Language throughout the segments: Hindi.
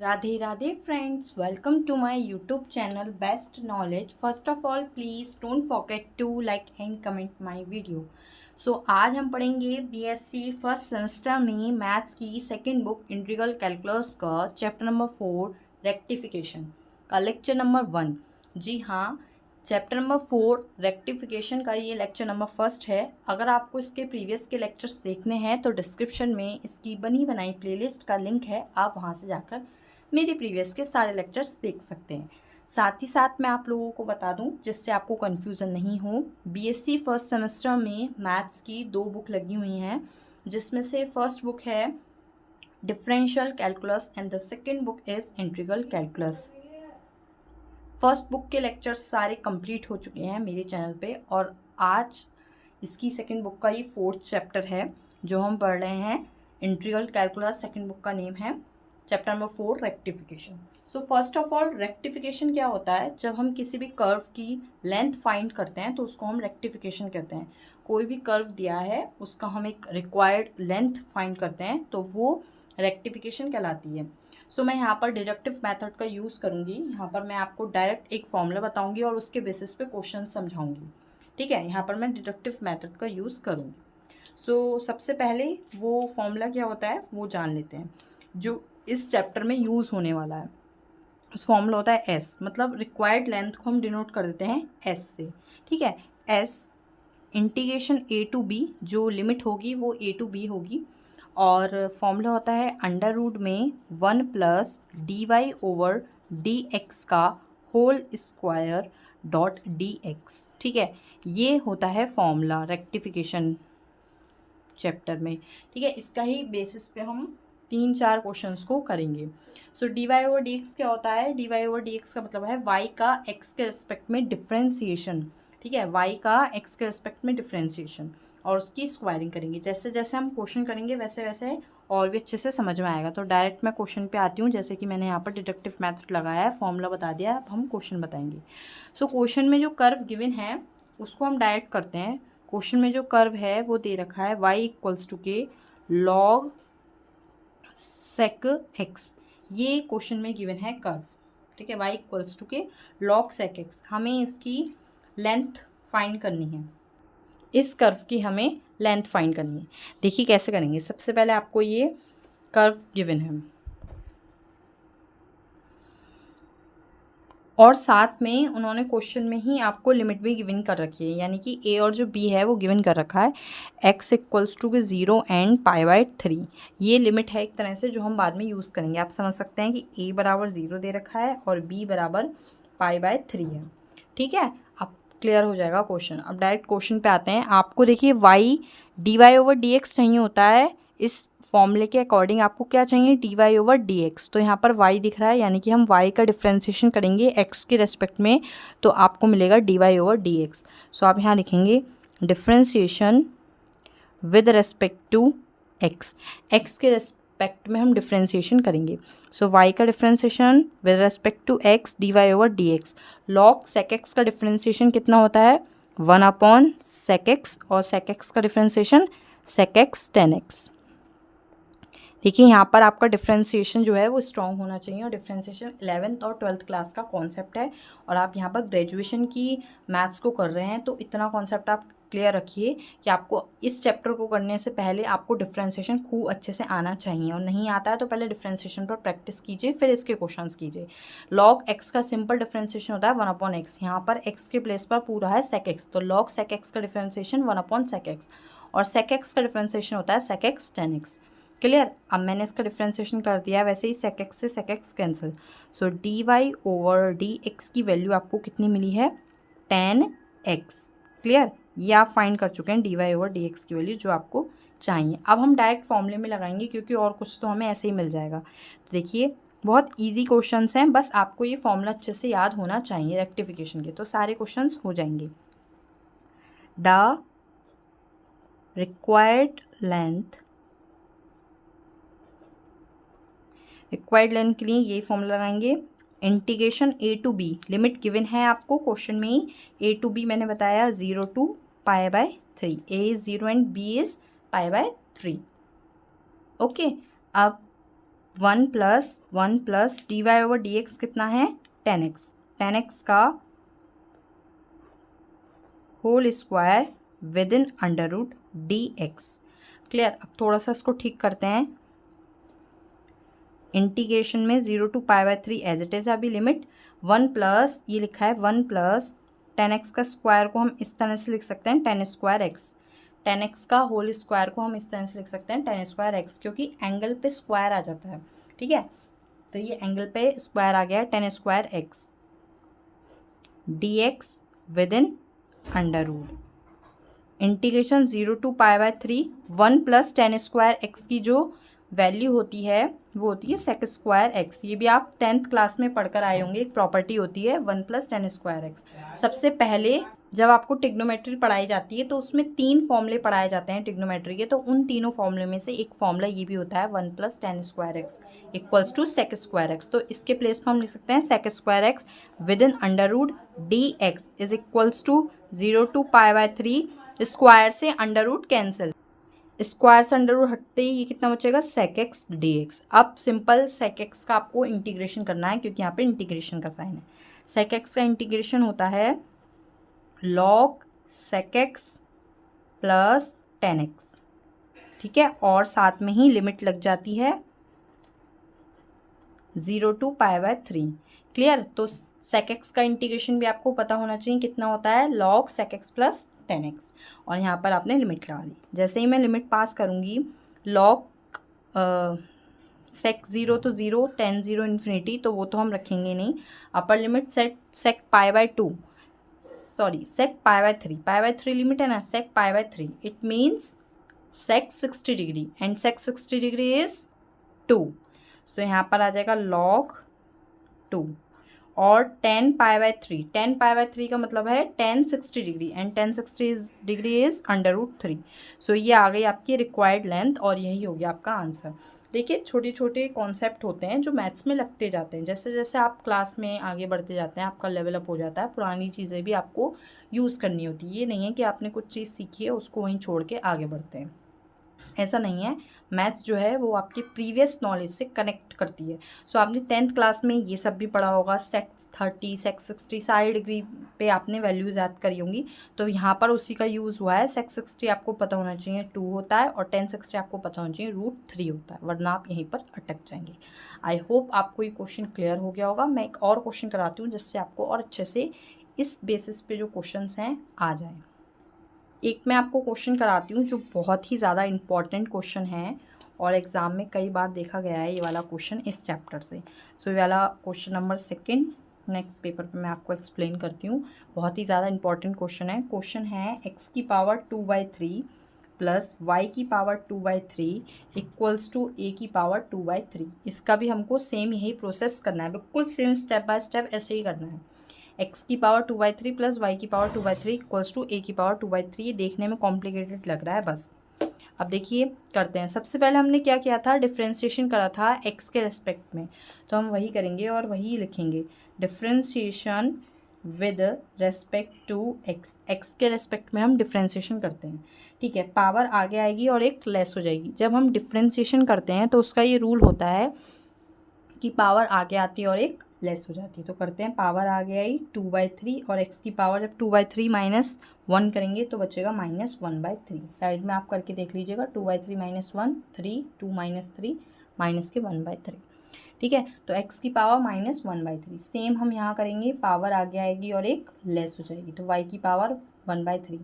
Radhe Radhe friends, welcome to my YouTube channel best knowledge. First of all please don't forget to like and comment my video. So आज हम पढ़ेंगे बीएससी फर्स्ट सेमेस्टर में मैथ्स की सेकंड बुक इंटीग्रल कैलकुलस का चैप्टर नंबर 4 रेक्टिफिकेशन का लेक्चर नंबर 1। जी हाँ, चैप्टर नंबर 4 रेक्टिफिकेशन का ये लेक्चर नंबर फर्स्ट है। अगर आपको इसके प्रीवियस के लेक्चर्स देखने हैं तो डिस्क्रिप्शन में इसकी बनी बनाई प्लेलिस्ट का लिंक है, आप वहाँ से जाकर मेरे प्रीवियस के सारे लेक्चर्स देख सकते हैं। साथ ही साथ मैं आप लोगों को बता दूं जिससे आपको कन्फ्यूज़न नहीं हो, बीएससी फर्स्ट सेमेस्टर में मैथ्स की 2 बुक लगी हुई हैं, जिसमें से फर्स्ट बुक है differential calculus and the second book is integral calculus. First book के लेक्चर्स सारे कंप्लीट हो चुके हैं मेरे चैनल पे और आज इसकी सेकंड बुक का ये 4th चैप्टर है जो हम पढ़ रहे हैं। इंटीग्रल कैलकुलस सेकंड बुक का नेम है chapter number 4 rectification. So first of all rectification क्या होता है? जब हम किसी भी कर्व की लेंथ फाइंड करते हैं तो उसको हम रेक्टिफिकेशन कहते हैं। कोई भी कर्व दिया है उसका हम एक रिक्वायर्ड लेंथ फाइंड करते हैं तो वो रेक्टिफिकेशन कहलाती है। सो मैं यहाँ पर डिडक्टिव मेथड का यूज़ करूँगी। यहाँ पर मैं आपको डायरेक्ट एक फॉर्मूला बताऊँगी और उसके बेसिस पे क्वेश्चन समझाऊँगी। ठीक है, यहाँ पर मैं डिडक्टिव मेथड का यूज़ करूँगी। सो सबसे पहले वो फॉर्मूला क्या होता है वो जान लेते हैं जो इस चैप्टर में यूज़ होने वाला है। उस फॉर्मूला होता है एस, मतलब रिक्वायर्ड लेंथ को हम डिनोट कर देते हैं एस से। ठीक है, as integration a to b, जो लिमिट होगी वो ए टू बी होगी। और फॉर्मूला होता है अंडर रूट में 1 plus d y over d x का whole square dot d x. ठीक है, ये होता है फॉर्मूला रेक्टिफिकेशन चैप्टर में। ठीक है, इसका ही बेसिस पे हम 3-4 क्वेश्चंस को करेंगे। So d y over d x क्या होता है? D y over d x का मतलब है वाई का एक्स के रिस्पेक्ट में डिफ्रेंसिएशन। ठीक है, वाई का एक्स के रिस्पेक्ट में डिफ्रेंसिएशन और उसकी स्क्वायरिंग करेंगे। जैसे जैसे हम क्वेश्चन करेंगे वैसे वैसे और भी अच्छे से समझ में आएगा। तो डायरेक्ट मैं क्वेश्चन पे आती हूँ। जैसे कि मैंने यहाँ पर डिडक्टिव मेथड लगाया है, फॉर्मूला बता दिया, अब हम क्वेश्चन बताएंगे। सो क्वेश्चन में जो कर्व गिवन है उसको हम डायरेक्ट करते हैं। क्वेश्चन में जो कर्व है वो दे रखा है y इक्वल्स टू के log sec x। ये क्वेश्चन में गिवन है कर्व। ठीक है, y इक्वल्स टू के log sec x। हमें इसकी लेंथ फाइंड करनी है, इस कर्व की हमें लेंथ फाइंड करनी है। देखिए कैसे करेंगे। सबसे पहले आपको ये कर्व गिवन है और साथ में उन्होंने क्वेश्चन में ही आपको लिमिट भी गिवन कर रखी है, यानी कि ए और जो बी है वो गिवन कर रखा है x इक्वल्स टू के 0 एंड π/3। ये लिमिट है एक तरह से जो हम बाद में यूज़ करेंगे। आप समझ सकते हैं कि a बराबर 0 दे रखा है और b बराबर π/3 है। ठीक है, अब क्लियर हो जाएगा क्वेश्चन। अब डायरेक्ट क्वेश्चन पे आते हैं। आपको देखिए y d y over d x चाहिए होता है। इस फॉर्मूले के अकॉर्डिंग आपको क्या चाहिए? D y over d x. तो यहाँ पर y दिख रहा है, यानी कि हम y का डिफ्रेंसिएशन करेंगे x के रेस्पेक्ट में, तो आपको मिलेगा d y over d x. So आप यहाँ लिखेंगे differentiation with respect to x। x के रेस्पेक्ट में हम डिफ्रेंसिएशन करेंगे। सो y का differentiation with respect to x d y over d x. Log sec x का डिफ्रेंसिएशन कितना होता है? 1/sec x, और sec x का differentiation sec x tan x। देखिए यहाँ पर आपका डिफ्रेंसिएशन जो है वो स्ट्रॉन्ग होना चाहिए और डिफ्रेंसिएशन 11th और 12th क्लास का कॉन्सेप्ट है और आप यहाँ पर ग्रेजुएशन की मैथ्स को कर रहे हैं, तो इतना कॉन्सेप्ट आप क्लियर रखिए कि आपको इस चैप्टर को करने से पहले आपको डिफ्रेंसिएशन खूब अच्छे से आना चाहिए, और नहीं आता है तो पहले डिफ्रेंसिएशन पर प्रैक्टिस कीजिए फिर इसके क्वेश्चंस कीजिए। लॉग एक्स का सिंपल डिफ्रेंसिएशन होता है 1/x। यहाँ पर एक्स के प्लेस पर पूरा है सेक एक्स, तो लॉग सेक एक्स का डिफ्रेंसिएशन 1/sec x, और सेक एक्स का डिफ्रेंसिएशन होता है sec x tan x। Clear. अब मैंने इसका डिफ्रेंसिएशन कर दिया, वैसे ही sec x से sec x cancel. So d y over d x की वैल्यू आपको कितनी मिली है? tan x। क्लियर, ये आप फाइंड कर चुके हैं d y over d x की वैल्यू जो आपको चाहिए। अब हम डायरेक्ट फॉर्मूले में लगाएंगे क्योंकि और कुछ तो हमें ऐसे ही मिल जाएगा। तो देखिए बहुत ईजी क्वेश्चंस हैं, बस आपको ये फॉर्मूला अच्छे से याद होना चाहिए रेक्टिफिकेशन के, तो सारे क्वेश्चंस हो जाएंगे। द रिक्वायर्ड लेंथ के लिए ये फॉर्मूला लगाएंगे। Integration a to b, limit given है आपको क्वेश्चन में ही। ए टू बी मैंने बताया 0 to π/3। A is 0 and B is π/3। Okay, अब 1 plus d y over d x कितना है 10x, 10x का whole square with in under root d x. Clear. अब थोड़ा सा इसको ठीक करते हैं। इंटीग्रेशन में 0 to π/3 एज इट इज़ अभी लिमिट 1 प्लस ये लिखा है 1 प्लस 10x का स्क्वायर को हम इस तरह से लिख सकते हैं 10 स्क्वायर एक्स, 10x का होल स्क्वायर को हम इस तरह से लिख सकते हैं 10 स्क्वायर एक्स, क्योंकि एंगल पे स्क्वायर आ जाता है। ठीक है, तो ये एंगल पे स्क्वायर आ गया 10 square x d x with in under root integration 0 to π/3 1 plus 10 square x की जो वैल्यू होती है वो होती है सेक स्क्वायर एक्स। ये भी आप 10th क्लास में पढ़कर आए होंगे, एक प्रॉपर्टी होती है 1 प्लस 10 स्क्वायर एक्स। सबसे पहले जब आपको टिग्नोमेट्री पढ़ाई जाती है तो उसमें 3 फॉर्मूले पढ़ाए जाते हैं टिग्नोमेट्री के, तो उन तीनों फॉर्मूले में से एक फॉर्मूला ये भी होता है 1 plus 10 square x equals to sec square x. तो इसके प्लेस पर हम लिख सकते हैं sec square x with in under root d x is equals to 0 to π/3 square से अंडर रूट कैंसिल, स्क्वायर से अंडर रूट हटते ही ये कितना बचेगा सेक एक्स डी एक्स। अब सिंपल सेक एक्स का आपको इंटीग्रेशन करना है क्योंकि यहाँ पे इंटीग्रेशन का साइन है। सेक एक्स का इंटीग्रेशन होता है log sec x plus 10x। ठीक है, और साथ में ही लिमिट लग जाती है 0 to π/3। क्लियर। तो सेक एक्स का इंटीग्रेशन भी आपको पता होना चाहिए कितना होता है log sec x plus 10x, और यहाँ पर आपने लिमिट लगा दी। जैसे ही मैं लिमिट पास करूँगी लॉग सेक 0 तो 0 10 0 इन्फिनिटी, तो वो तो हम रखेंगे नहीं। Upper limit sec π/2 sorry sec π/3 limit है ना, sec π/3 it means sec 60 degree and sec 60 degree is 2। So यहाँ पर आ जाएगा लॉग 2 और 10 π/3 का मतलब है 10 60 degree and 10 60 degree is under root 3। So ये आ गई आपकी रिक्वायर्ड लेंथ और यही हो गया आपका आंसर। देखिए छोटे छोटे कॉन्सेप्ट होते हैं जो मैथ्स में लगते जाते हैं, जैसे जैसे आप क्लास में आगे बढ़ते जाते हैं आपका लेवल अप हो जाता है, पुरानी चीज़ें भी आपको यूज़ करनी होती है। ये नहीं है कि आपने कुछ चीज़ सीखी है उसको वहीं छोड़ के आगे बढ़ते हैं, ऐसा नहीं है। मैथ्स जो है वो आपकी प्रीवियस नॉलेज से कनेक्ट करती है। सो आपने 10th क्लास में ये सब भी पढ़ा होगा, सेक 30 सेक 60 सारी डिग्री पे आपने वैल्यूज़ याद करी होंगी, तो यहाँ पर उसी का यूज़ हुआ है। सेक 60 आपको पता होना चाहिए 2 होता है और 10 60 आपको पता होना चाहिए रूट 3 होता है, वरना आप यहीं पर अटक जाएंगे। आई होप आपको ये क्वेश्चन क्लियर हो गया होगा। मैं एक और क्वेश्चन कराती हूँ जिससे आपको और अच्छे से इस बेसिस पे जो क्वेश्चन हैं आ जाएँ। एक मैं आपको क्वेश्चन कराती हूँ जो बहुत ही ज़्यादा इम्पॉर्टेंट क्वेश्चन है और एग्ज़ाम में कई बार देखा गया है ये वाला क्वेश्चन इस चैप्टर से। सो ये वाला क्वेश्चन नंबर 2 नेक्स्ट पेपर पे मैं आपको एक्सप्लेन करती हूँ। बहुत ही ज़्यादा इंपॉर्टेंट क्वेश्चन है। क्वेश्चन है x की पावर 2/3 प्लस y की पावर 2/3 इक्वल्स टू a की पावर 2/3। इसका भी हमको सेम यही प्रोसेस करना है, बिल्कुल सेम स्टेप बाय स्टेप ऐसे ही करना है। x की पावर 2/3 प्लस y की पावर 2/3 इक्वल्स टू a की पावर 2/3। ये देखने में कॉम्प्लिकेटेड लग रहा है बस। अब देखिए करते हैं। सबसे पहले हमने क्या किया था, डिफ्रेंशिएशन करा था x के रेस्पेक्ट में, तो हम वही करेंगे और वही लिखेंगे differentiation with respect to x। x के रेस्पेक्ट में हम डिफ्रेंशिएशन करते हैं। ठीक है, पावर आगे आएगी और एक लेस हो जाएगी। जब हम डिफ्रेंशिएशन करते हैं तो उसका ये रूल होता है कि पावर आगे आती है और एक लेस हो जाती है। तो करते हैं, पावर आगे आई 2/3 और x की पावर जब 2/3 माइनस 1 करेंगे तो बचेगा -1/3। साइड में आप करके देख लीजिएगा, 2/3 - 1 3 2 - 3 माइनस के 1/3। ठीक है, तो x की पावर -1/3। सेम हम यहाँ करेंगे, पावर आगे आएगी और एक लेस हो जाएगी, तो y की पावर 1/3।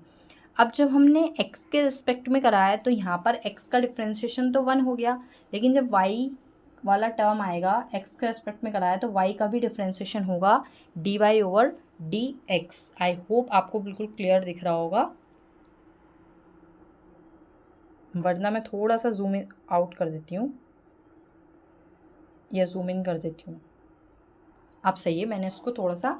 अब जब हमने x के रिस्पेक्ट में कराया तो यहाँ पर x का डिफ्रेंशिएशन तो 1 हो गया, लेकिन जब y वाला टर्म आएगा x के रेस्पेक्ट में कराया तो y का भी डिफ्रेंशिएशन होगा dy/dx। आई होप आपको बिल्कुल क्लियर दिख रहा होगा, वरना मैं थोड़ा सा जूम इन आउट कर देती हूँ या जूम इन कर देती हूँ। अब सही है, मैंने इसको थोड़ा सा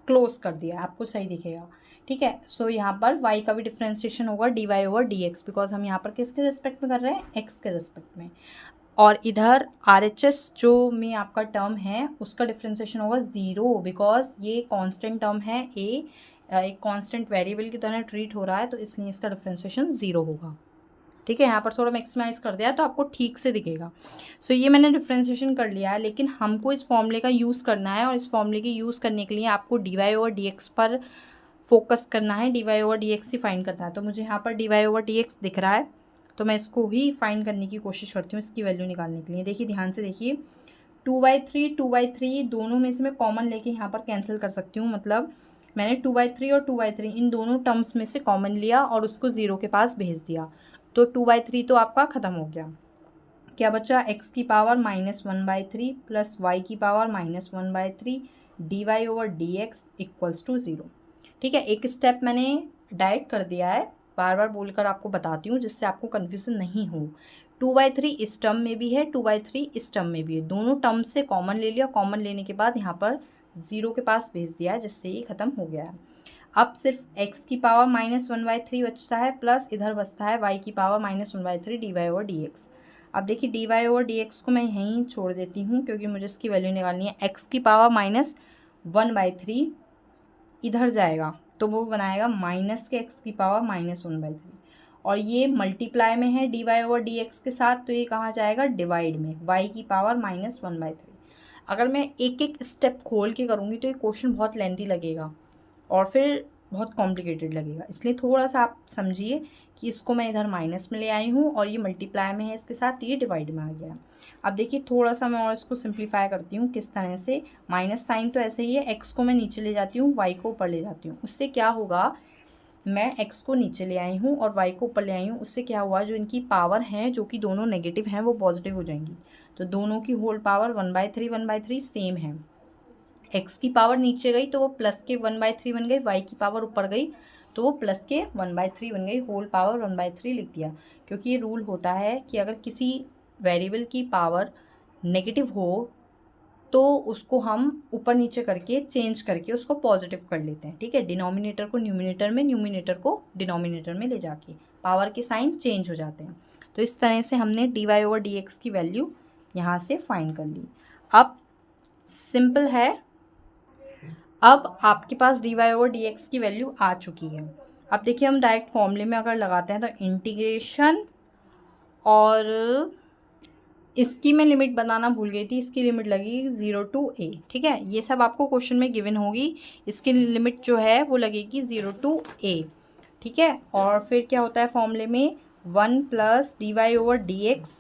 क्लोज कर दिया, आपको सही दिखेगा। ठीक है, सो यहाँ पर y का भी डिफ्रेंशिएशन होगा dy/dx, बिकॉज हम यहाँ पर किसके रिस्पेक्ट में कर रहे हैं, x के रिस्पेक्ट में। और इधर RHS जो में आपका टर्म है उसका डिफ्रेंशिएशन होगा 0, बिकॉज ये कांस्टेंट टर्म है, एक कांस्टेंट वेरिएबल की तरह ट्रीट हो रहा है, तो इसलिए इसका डिफ्रेंशिएशन 0 होगा। ठीक है, यहाँ पर थोड़ा मैक्सिमाइज़ कर दिया तो आपको ठीक से दिखेगा। सो ये मैंने डिफ्रेंशिएशन कर लिया है, लेकिन हमको इस फॉर्मूले का यूज़ करना है और इस फॉर्मूले के यूज़ करने के लिए आपको dy/dx पर फोकस करना है, dy/dx ही फाइंड करना है। तो मुझे यहाँ पर dy/dx दिख रहा है, तो मैं इसको ही फाइंड करने की कोशिश करती हूँ इसकी वैल्यू निकालने के लिए। देखिए ध्यान से देखिए, 2/3 दोनों में से मैं कॉमन लेके यहाँ पर कैंसिल कर सकती हूँ। मतलब मैंने 2/3 और 2/3 इन दोनों टर्म्स में से कॉमन लिया और उसको 0 के पास भेज दिया, तो 2/3 तो आपका ख़त्म हो गया। क्या बचा? x की पावर -1/3 प्लस y की पावर -1/3 dy/dx इक्वल्स टू 0। ठीक है, एक स्टेप मैंने डायरेक्ट कर दिया है, बार बार बोलकर आपको बताती हूँ जिससे आपको कन्फ्यूज़न नहीं हो। 2/3 इस टर्म में भी है, 2/3 इस टर्म में भी है, दोनों टर्म से कॉमन ले लिया, कॉमन लेने के बाद यहाँ पर 0 के पास भेज दिया जिससे ये ख़त्म हो गया है। अब सिर्फ x की पावर -1/3 बचता है, प्लस इधर बचता है y की पावर -1/3 dy/dx। अब देखिए dy/dx को मैं यहीं छोड़ देती हूँ क्योंकि मुझे इसकी वैल्यू निकालनी है। x की पावर -1/3 इधर जाएगा तो वो बनाएगा माइनस के x की पावर -1/3, और ये मल्टीप्लाई में है dy/dx के साथ, तो ये कहाँ जाएगा? डिवाइड में, y की पावर -1/3। अगर मैं एक एक स्टेप खोल के करूँगी तो ये क्वेश्चन बहुत लेंथी लगेगा और फिर बहुत कॉम्प्लिकेटेड लगेगा, इसलिए थोड़ा सा आप समझिए कि इसको मैं इधर माइनस में ले आई हूँ और ये मल्टीप्लाई में है इसके साथ, तो ये डिवाइड में आ गया। अब देखिए थोड़ा सा मैं और इसको सिंप्लीफाई करती हूँ किस तरह से। माइनस साइन तो ऐसे ही है, एक्स को मैं नीचे ले जाती हूँ, वाई को ऊपर ले जाती हूँ। उससे क्या होगा, मैं x को नीचे ले आई हूँ और y को ऊपर ले आई हूँ, उससे क्या हुआ, जो इनकी पावर हैं जो कि दोनों नेगेटिव हैं वो पॉजिटिव हो जाएंगी, तो दोनों की होल पावर 1/3 सेम है। x की पावर नीचे गई तो वो प्लस के 1/3 बन गई, y की पावर ऊपर गई तो वो प्लस के 1/3 बन गई, होल पावर 1/3 लिख दिया। क्योंकि ये रूल होता है कि अगर किसी वेरिएबल की पावर नेगेटिव हो तो उसको हम ऊपर नीचे करके चेंज करके उसको पॉजिटिव कर लेते हैं। ठीक है, डिनोमिनेटर को न्यूमिनेटर में, न्यूमिनेटर को डिनोमिनेटर में ले जाके पावर के साइन चेंज हो जाते हैं। तो इस तरह से हमने dy/dx की वैल्यू यहाँ से फाइंड कर ली। अब सिंपल है, अब आपके पास dy/dx की वैल्यू आ चुकी है। अब देखिए हम डायरेक्ट फॉर्मूले में अगर लगाते हैं तो इंटीग्रेशन, और इसकी मैं लिमिट बनाना भूल गई थी, इसकी लिमिट लगेगी 0 to a। ठीक है, ये सब आपको क्वेश्चन में गिवन होगी, इसकी लिमिट जो है वो लगेगी 0 to a। ठीक है, और फिर क्या होता है फॉर्मूले में, 1 प्लस dy/dx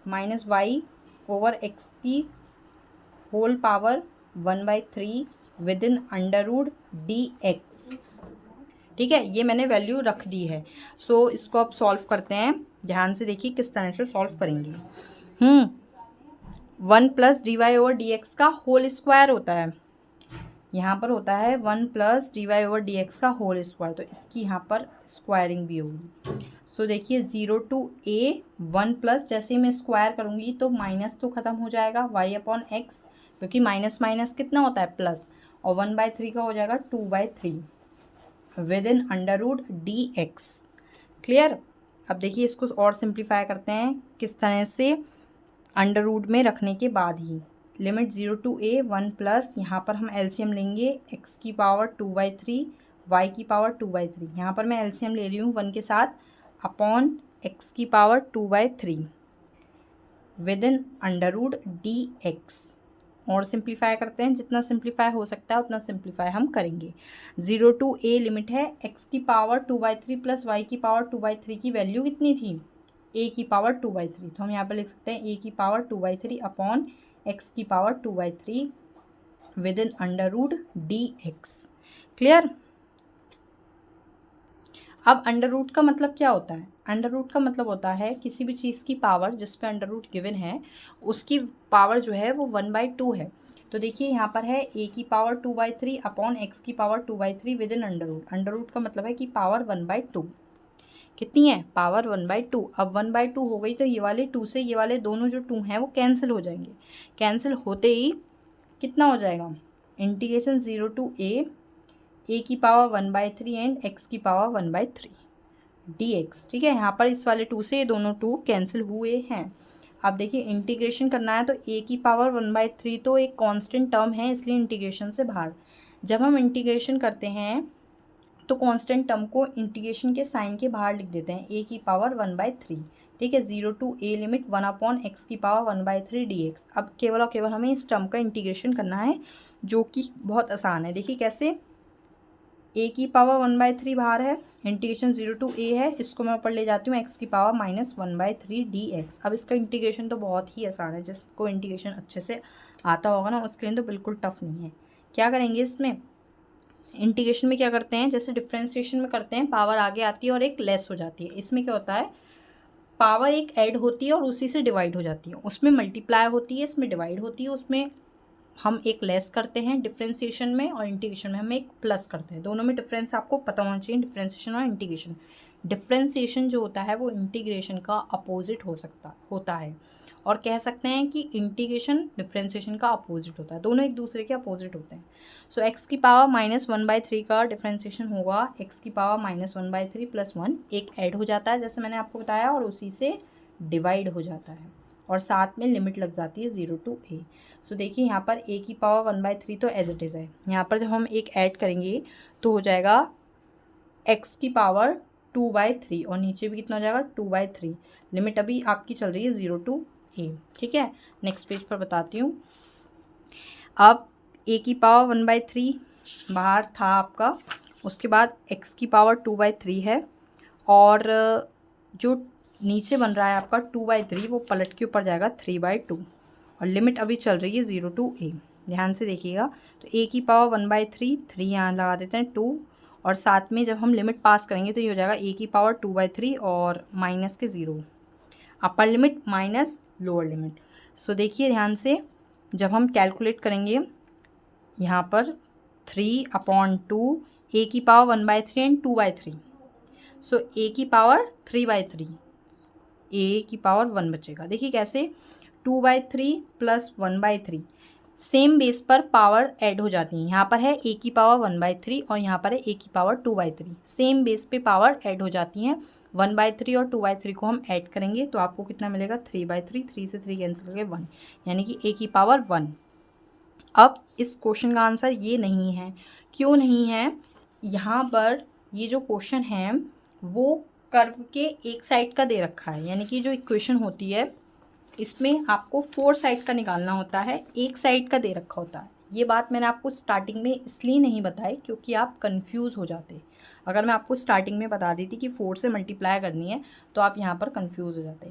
माइनस y/x की whole power 1/3 within √dx। ठीक है, ये मैंने वैल्यू रख दी है। सो इसको अब सॉल्व करते हैं, ध्यान से देखिए किस तरह से सॉल्व करेंगे। 1 प्लस dy/dx का होल स्क्वायर होता है, यहाँ पर होता है 1 प्लस dy/dx का होल स्क्वायर, तो इसकी यहाँ पर स्क्वायरिंग भी होगी। सो देखिए 0 to a 1 प्लस, जैसे ही मैं स्क्वायर करूँगी तो माइनस तो ख़त्म हो जाएगा y/x, क्योंकि माइनस माइनस कितना होता है? प्लस, और 1/3 का हो जाएगा 2/3 विद इन √dx। क्लियर? अब देखिए इसको और सिंप्लीफाई करते हैं किस तरह से, अंडर रूट में रखने के बाद ही। लिमिट 0 to a 1 प्लस, यहाँ पर हम एलसीएम लेंगे, x की पावर 2/3 y की पावर 2/3, यहाँ पर मैं एलसीएम ले रही हूँ 1 के साथ, अपॉन x की पावर 2/3 विद इन √dx। और सिंप्लीफाई करते हैं, जितना सिंप्लीफाई हो सकता है उतना सिंप्लीफाई हम करेंगे। 0 to a लिमिट है, x की पावर 2/3 प्लस y की पावर 2/3 की वैल्यू कितनी थी? a की पावर 2/3, तो हम यहाँ पर लिख सकते हैं a की पावर 2/3 अपॉन x की power 2/3 within √dx। Clear? अब अंडर रूट का मतलब क्या होता है? अंडर रूट का मतलब होता है किसी भी चीज़ की पावर जिस पे अंडर रूट गिवन है उसकी पावर जो है वो 1/2 है। तो देखिए यहाँ पर है a की पावर 2/3 अपॉन x की power 2/3 with in under root. Under root का मतलब है कि पावर 1/2 कितनी है? पावर 1/2। अब 1/2 हो गई तो ये वाले 2 से ये वाले दोनों जो 2 हैं वो कैंसिल हो जाएंगे। कैंसिल होते ही कितना हो जाएगा? इंटीग्रेशन 0 to a की पावर 1/3 एंड x की पावर 1/3 dx। ठीक है, यहाँ पर इस वाले 2 से ये दोनों 2 कैंसिल हुए हैं। अब देखिए इंटीग्रेशन करना है तो a की पावर 1/3 तो एक कांस्टेंट टर्म है, इसलिए इंटीग्रेशन से बाहर। जब हम इंटीग्रेशन करते हैं तो कांस्टेंट टर्म को इंटीग्रेशन के साइन के बाहर लिख देते हैं, a की पावर 1/3, ठीक है। 0 टू a लिमिट 1/x की पावर 1/3 dx। अब केवल और केवल हमें इस टर्म का इंटीग्रेशन करना है, जो कि बहुत आसान है। देखिए कैसे, a की पावर 1/3 बाहर है, इंटीग्रेशन 0 टू a है, इसको मैं ऊपर ले जाती हूँ x की पावर -1/3 dx। अब इसका इंटीग्रेशन तो बहुत ही आसान है, जिसको इंटीग्रेशन अच्छे से आता होगा ना उसके लिए तो बिल्कुल टफ नहीं है। क्या करेंगे इसमें, इंटीग्रेशन में क्या करते हैं, जैसे डिफ्रेंशिएशन में करते हैं, पावर आगे आती है और एक लेस हो जाती है। इसमें क्या होता है, पावर एक ऐड होती है और उसी से डिवाइड हो जाती है, उसमें मल्टीप्लाई होती है, इसमें डिवाइड होती है, उसमें हम एक लेस करते हैं डिफ्रेंशिएशन में, और इंटीग्रेशन में हम एक प्लस करते हैं। दोनों में डिफरेंस आपको पता होना चाहिए, डिफ्रेंशिएशन और इंटीग्रेशन। डिफ्रेंशिएशन जो होता है वो इंटीग्रेशन का अपोजिट होता है, और कह सकते हैं कि इंटीग्रेशन डिफ्रेंशिएशन का अपोजिट होता है, दोनों एक दूसरे के अपोजिट होते हैं। सो x की पावर -1/3 का डिफ्रेंशिएशन होगा x की पावर -1/3 + 1, एक ऐड हो जाता है जैसे मैंने आपको बताया, और उसी से डिवाइड हो जाता है, और साथ में लिमिट लग जाती है 0 टू a। सो देखिए यहाँ पर a की पावर 1/3 तो एज इट इज़ है, यहाँ पर जब हम एक ऐड करेंगे तो हो जाएगा x की पावर 2/3, और नीचे भी कितना हो जाएगा 2/3। लिमिट अभी आपकी चल रही है 0 टू a, ठीक है। नेक्स्ट पेज पर बताती हूँ। अब a की पावर 1/3 बाहर था आपका, उसके बाद x की पावर 2/3 है, और जो नीचे बन रहा है आपका 2/3 वो पलट के ऊपर जाएगा 3/2, और लिमिट अभी चल रही है 0 टू a। ध्यान से देखिएगा, तो a की पावर 1/3, 3 यहाँ लगा देते हैं 2, और साथ में जब हम लिमिट पास करेंगे तो ये हो जाएगा a की पावर 2/3 और माइनस के 0, upper limit minus lower limit. So देखिए ध्यान से, जब हम कैलकुलेट करेंगे यहाँ पर 3/2, a की पावर 1/3 एंड 2/3, सो a की पावर 3/3, a की पावर 1 बचेगा। देखिए कैसे, 2/3 + 1/3, सेम बेस पर पावर ऐड हो जाती है। यहाँ पर है a की पावर 1/3 और यहाँ पर है a की पावर 2/3, सेम बेस पे पावर ऐड हो जाती हैं। 1/3 और 2/3 को हम ऐड करेंगे तो आपको कितना मिलेगा, 3/3, 3 से 3 कैंसिल करके 1, यानी कि a की पावर 1। अब इस क्वेश्चन का आंसर ये नहीं है, क्यों नहीं है, यहाँ पर ये जो क्वेश्चन है वो कर्व के एक साइड का दे रखा है, यानी कि जो इक्वेशन होती है इसमें आपको 4 साइड का निकालना होता है, एक साइड का दे रखा होता है। ये बात मैंने आपको स्टार्टिंग में इसलिए नहीं बताई क्योंकि आप कंफ्यूज हो जाते। अगर मैं आपको स्टार्टिंग में बता देती कि 4 से मल्टीप्लाई करनी है तो आप यहाँ पर कंफ्यूज हो जाते।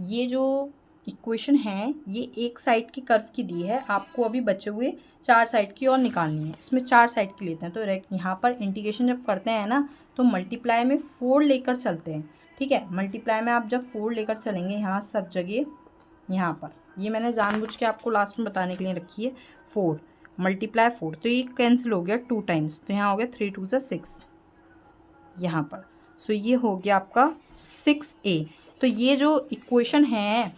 ये जो इक्वेशन है ये एक साइड की कर्व की दी है, आपको अभी बचे हुए 4 साइड की और निकालनी है। इसमें 4 साइड की लेते हैं, तो यहाँ पर इंटीग्रेशन जब करते हैं ना तो मल्टीप्लाई में 4 लेकर चलते हैं, ठीक है। मल्टीप्लाई में आप जब 4 लेकर चलेंगे यहाँ सब जगह, यहाँ पर ये मैंने जानबूझ के आपको लास्ट में बताने के लिए रखी है, 4 × 4, तो ये कैंसिल हो गया 2 टाइम्स, तो यहाँ हो गया 3 × 2 = 6 यहाँ पर। सो ये हो गया आपका 6a। तो ये जो इक्वेशन है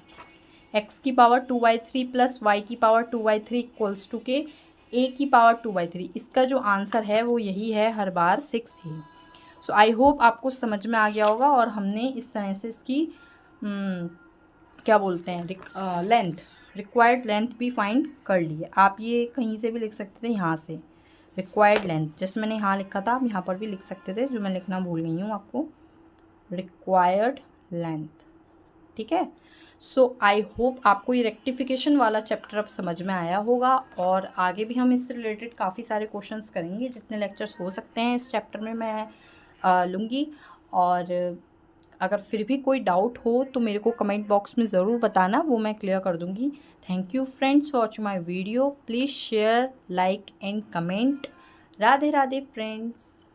x की पावर 2/3 + y की पावर 2/3 = के a की पावर 2/3, इसका जो आंसर है वो यही है हर बार 6a। सो आई होप आपको समझ में आ गया होगा, और हमने इस तरह से इसकी क्या बोलते हैं लेंथ, रिक्वायर्ड लेंथ भी फाइंड कर ली है। आप ये कहीं से भी लिख सकते थे, यहाँ से रिक्वायर्ड लेंथ, जैसे मैंने यहाँ लिखा था आप यहाँ पर भी लिख सकते थे, जो मैं लिखना भूल गई हूँ आपको, रिक्वायर्ड लेंथ, ठीक है। सो आई होप आपको ये रेक्टिफिकेशन वाला चैप्टर अब समझ में आया होगा, और आगे भी हम इससे रिलेटेड काफ़ी सारे क्वेश्चंस करेंगे, जितने लेक्चर्स हो सकते हैं इस चैप्टर में मैं लूँगी। और अगर फिर भी कोई डाउट हो तो मेरे को कमेंट बॉक्स में ज़रूर बताना, वो मैं क्लियर कर दूँगी। Thank you friends for watching my video, please share, like and comment. Radhe Radhe friends.